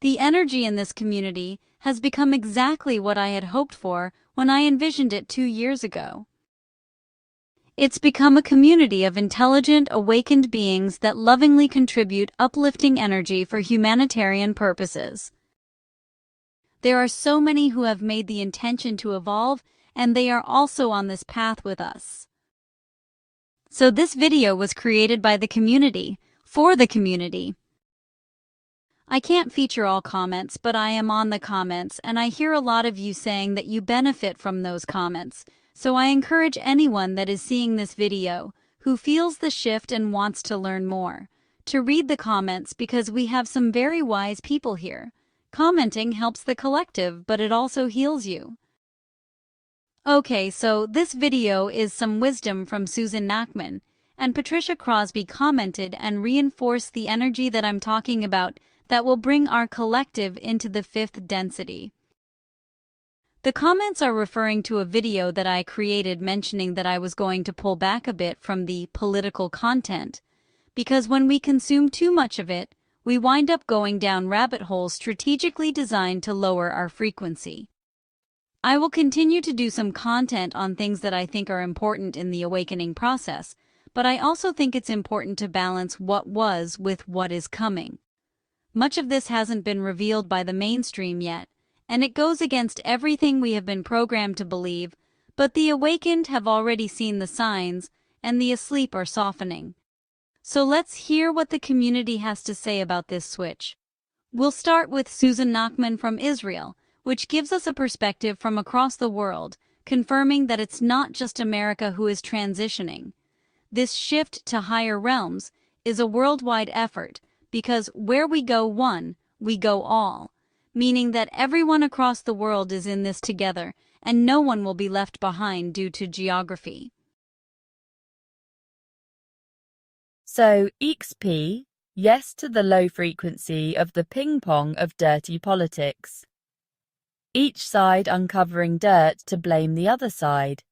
The energy in this community has become exactly what I had hoped for when I envisioned it 2 years ago. It's become a community of intelligent, awakened beings that lovingly contribute uplifting energy for humanitarian purposes. There are so many who have made the intention to evolve, and they are also on this path with us. So this video was created by the community, for the community. I can't feature all comments, but I am on the comments, and I hear a lot of you saying that you benefit from those comments. So I encourage anyone that is seeing this video, who feels the shift and wants to learn more, to read the comments because we have some very wise people here. Commenting helps the collective, but it also heals you. Okay, so this video is some wisdom from Susan Nachman, and Patricia Crosby commented and reinforced the energy that I'm talking about that will bring our collective into the fifth density. The comments are referring to a video that I created mentioning that I was going to pull back a bit from the political content, because when we consume too much of it, we wind up going down rabbit holes strategically designed to lower our frequency. I will continue to do some content on things that I think are important in the awakening process, but I also think it's important to balance what was with what is coming. Much of this hasn't been revealed by the mainstream yet, and it goes against everything we have been programmed to believe, but the awakened have already seen the signs, and the asleep are softening. So let's hear what the community has to say about this switch. We'll start with Susan Nachman from Israel, which gives us a perspective from across the world, confirming that it's not just America who is transitioning. This shift to higher realms is a worldwide effort, because where we go one, we go all, meaning that everyone across the world is in this together, and no one will be left behind due to geography. So, XP, yes to the low frequency of the ping-pong of dirty politics. Each side uncovering dirt to blame the other side.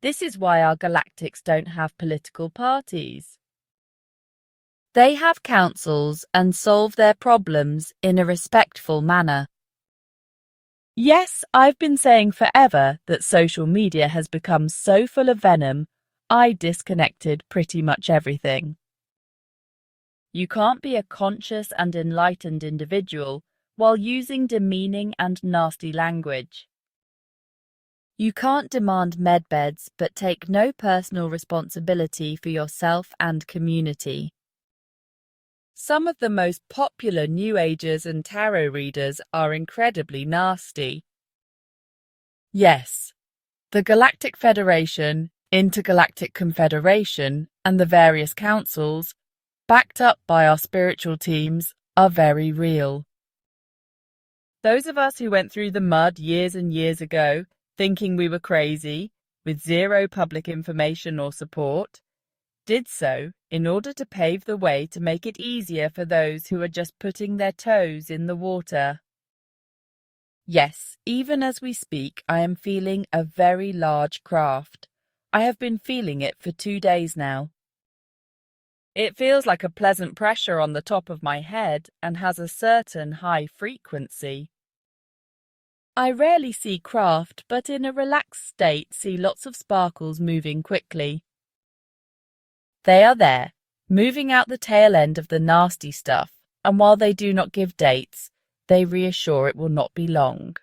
This is why our galactics don't have political parties. They have councils and solve their problems in a respectful manner. Yes, I've been saying forever that social media has become so full of venom, I disconnected pretty much everything. You can't be a conscious and enlightened individual while using demeaning and nasty language. You can't demand medbeds but take no personal responsibility for yourself and community. Some of the most popular New Agers and tarot readers are incredibly nasty. Yes, the Galactic Federation, Intergalactic Confederation, and the various councils, backed up by our spiritual teams, are very real. Those of us who went through the mud years and years ago, thinking we were crazy, with zero public information or support, did so in order to pave the way to make it easier for those who are just putting their toes in the water. Yes, even as we speak, I am feeling a very large craft. I have been feeling it for 2 days now. It feels like a pleasant pressure on the top of my head and has a certain high frequency. I rarely see craft, but in a relaxed state see lots of sparkles moving quickly. They are there, moving out the tail end of the nasty stuff, and while they do not give dates, they reassure it will not be long.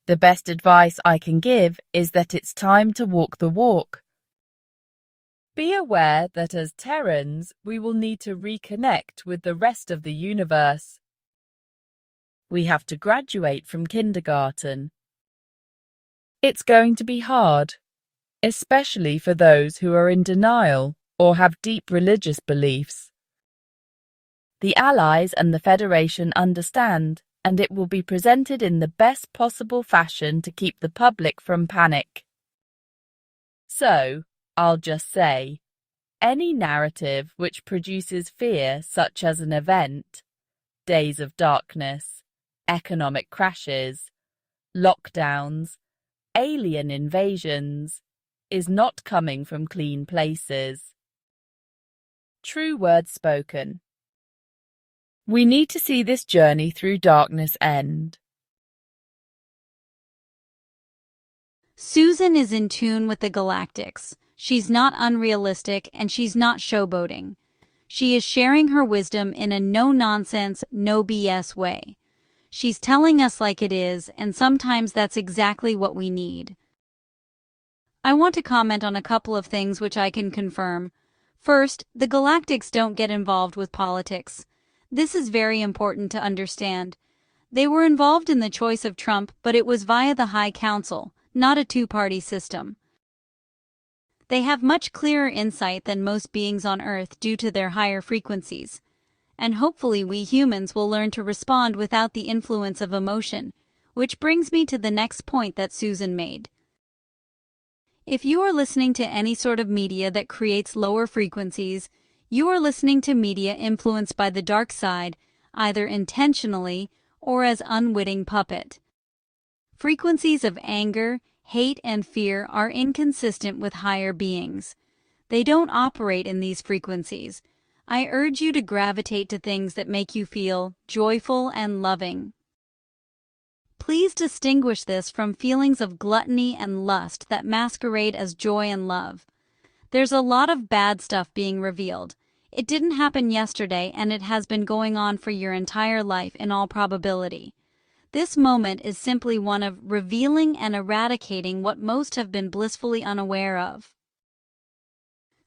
The best advice I can give is that it's time to walk the walk. Be aware that as Terrans, we will need to reconnect with the rest of the universe. We have to graduate from kindergarten. It's going to be hard, especially for those who are in denial or have deep religious beliefs. The Allies and the Federation understand, and it will be presented in the best possible fashion to keep the public from panic. So, I'll just say, any narrative which produces fear, such as an event, days of darkness, economic crashes, lockdowns, alien invasions, is not coming from clean places. True words spoken. We need to see this journey through darkness end. Susan is in tune with the galactics. She's not unrealistic and she's not showboating. She is sharing her wisdom in a no-nonsense, no BS way. She's telling us like it is, and sometimes that's exactly what we need. I want to comment on a couple of things which I can confirm. First, the galactics don't get involved with politics. This is very important to understand. They were involved in the choice of Trump, but it was via the High Council, not a two-party system. They have much clearer insight than most beings on Earth due to their higher frequencies. And hopefully we humans will learn to respond without the influence of emotion, which brings me to the next point that Susan made. If you are listening to any sort of media that creates lower frequencies, you are listening to media influenced by the dark side, either intentionally or as unwitting puppet. Frequencies of anger, hate, and fear are inconsistent with higher beings. They don't operate in these frequencies. I urge you to gravitate to things that make you feel joyful and loving. Please distinguish this from feelings of gluttony and lust that masquerade as joy and love. There's a lot of bad stuff being revealed. It didn't happen yesterday, and it has been going on for your entire life in all probability. This moment is simply one of revealing and eradicating what most have been blissfully unaware of.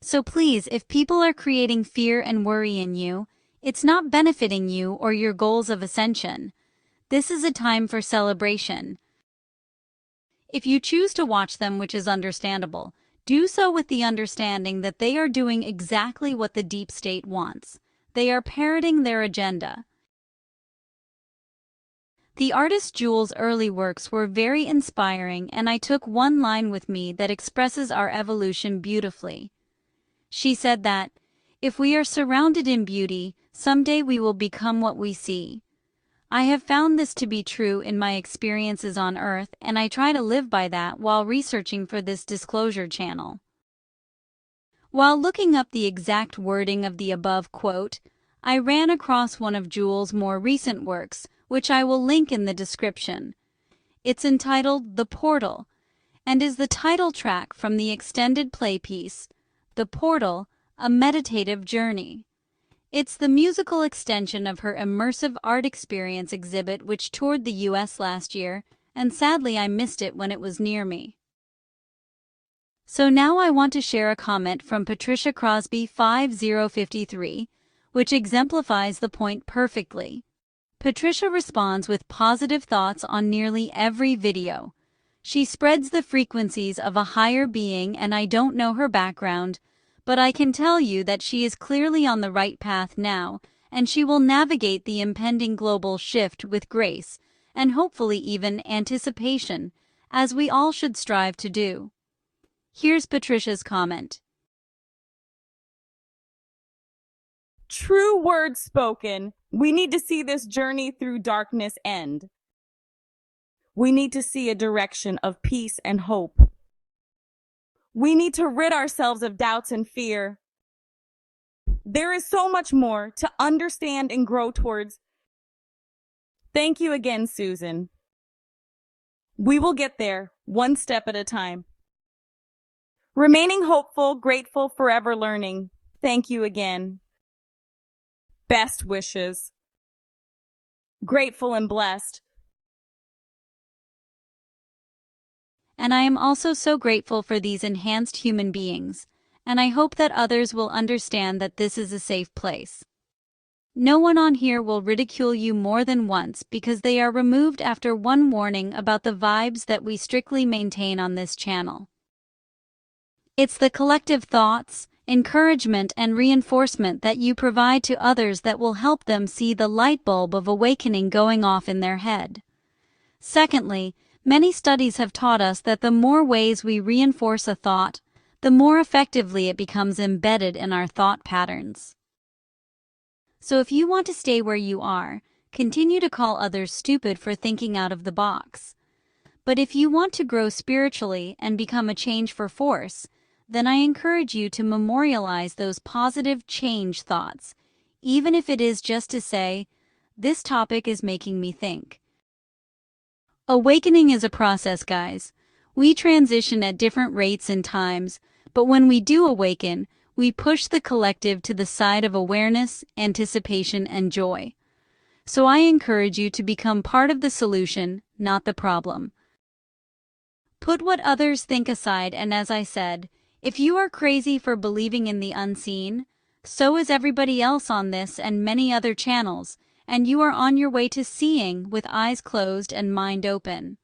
So please, if people are creating fear and worry in you, it's not benefiting you or your goals of ascension. This is a time for celebration. If you choose to watch them, which is understandable, do so with the understanding that they are doing exactly what the deep state wants. They are parroting their agenda. The artist Jewel's early works were very inspiring, and I took one line with me that expresses our evolution beautifully. She said that, if we are surrounded in beauty, someday we will become what we see. I have found this to be true in my experiences on Earth, and I try to live by that while researching for this disclosure channel. While looking up the exact wording of the above quote, I ran across one of Jewel's more recent works, which I will link in the description. It's entitled The Portal, and is the title track from the extended play piece, The Portal, A Meditative Journey. It's the musical extension of her immersive art experience exhibit which toured the US last year, and sadly I missed it when it was near me. So now I want to share a comment from Patricia Crosby 5053, which exemplifies the point perfectly. Patricia responds with positive thoughts on nearly every video. She spreads the frequencies of a higher being, and I don't know her background, but I can tell you that she is clearly on the right path now, and she will navigate the impending global shift with grace, and hopefully even anticipation, as we all should strive to do. Here's Patricia's comment. True words spoken. We need to see this journey through darkness end. We need to see a direction of peace and hope. We need to rid ourselves of doubts and fear. There is so much more to understand and grow towards. Thank you again, Susan. We will get there, one step at a time. Remaining hopeful, grateful, forever learning. Thank you again. Best wishes. Grateful and blessed. And I am also so grateful for these enhanced human beings, and I hope that others will understand that this is a safe place. No one on here will ridicule you more than once because they are removed after one warning about the vibes that we strictly maintain on this channel. It's the collective thoughts, encouragement, and reinforcement that you provide to others that will help them see the light bulb of awakening going off in their head. Secondly, many studies have taught us that the more ways we reinforce a thought, the more effectively it becomes embedded in our thought patterns. So if you want to stay where you are, continue to call others stupid for thinking out of the box. But if you want to grow spiritually and become a change for force, then I encourage you to memorialize those positive change thoughts, even if it is just to say, this topic is making me think. Awakening is a process, guys. We transition at different rates and times, but when we do awaken, we push the collective to the side of awareness, anticipation, and joy. So I encourage you to become part of the solution, not the problem. Put what others think aside, and as I said, if you are crazy for believing in the unseen, so is everybody else on this and many other channels, and you are on your way to seeing with eyes closed and mind open.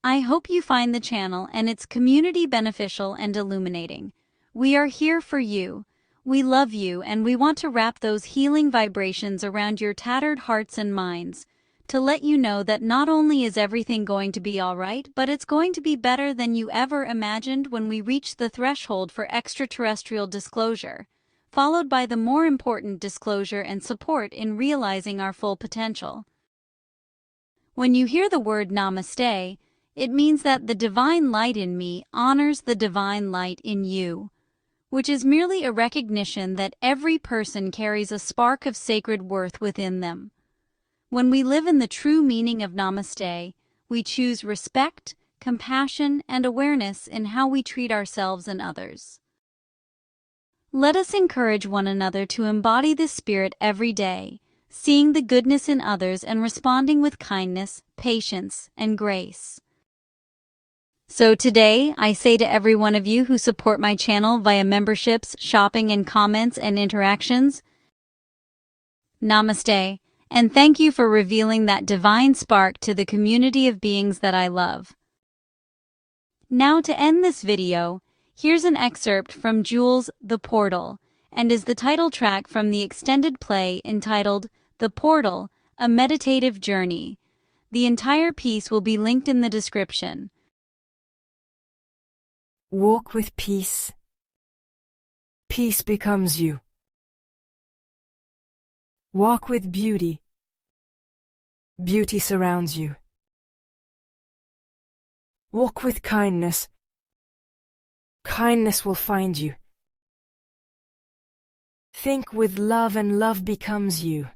I hope you find the channel and its community beneficial and illuminating. We are here for you. We love you, and we want to wrap those healing vibrations around your tattered hearts and minds, to let you know that not only is everything going to be all right, but it's going to be better than you ever imagined when we reach the threshold for extraterrestrial disclosure, followed by the more important disclosure and support in realizing our full potential. When you hear the word Namaste, it means that the divine light in me honors the divine light in you, which is merely a recognition that every person carries a spark of sacred worth within them. When we live in the true meaning of Namaste, we choose respect, compassion, and awareness in how we treat ourselves and others. Let us encourage one another to embody this spirit every day, seeing the goodness in others and responding with kindness, patience, and grace. So today, I say to every one of you who support my channel via memberships, shopping, and comments and interactions, Namaste, and thank you for revealing that divine spark to the community of beings that I love. Now to end this video, here's an excerpt from Jules' The Portal, and is the title track from the extended play entitled The Portal, A Meditative Journey. The entire piece will be linked in the description. Walk with peace. Peace becomes you. Walk with beauty. Beauty surrounds you. Walk with kindness. Kindness will find you. Think with love, and love becomes you.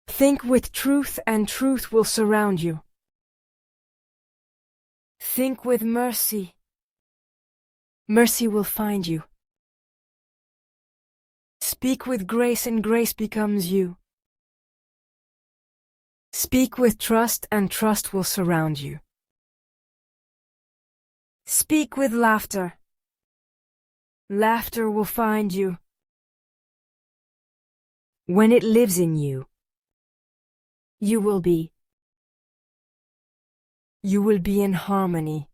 Think with truth, and truth will surround you. Think with mercy. Mercy will find you. Speak with grace, and grace becomes you. Speak with trust, and trust will surround you. Speak with laughter. Laughter will find you. When it lives in you, you will be in harmony.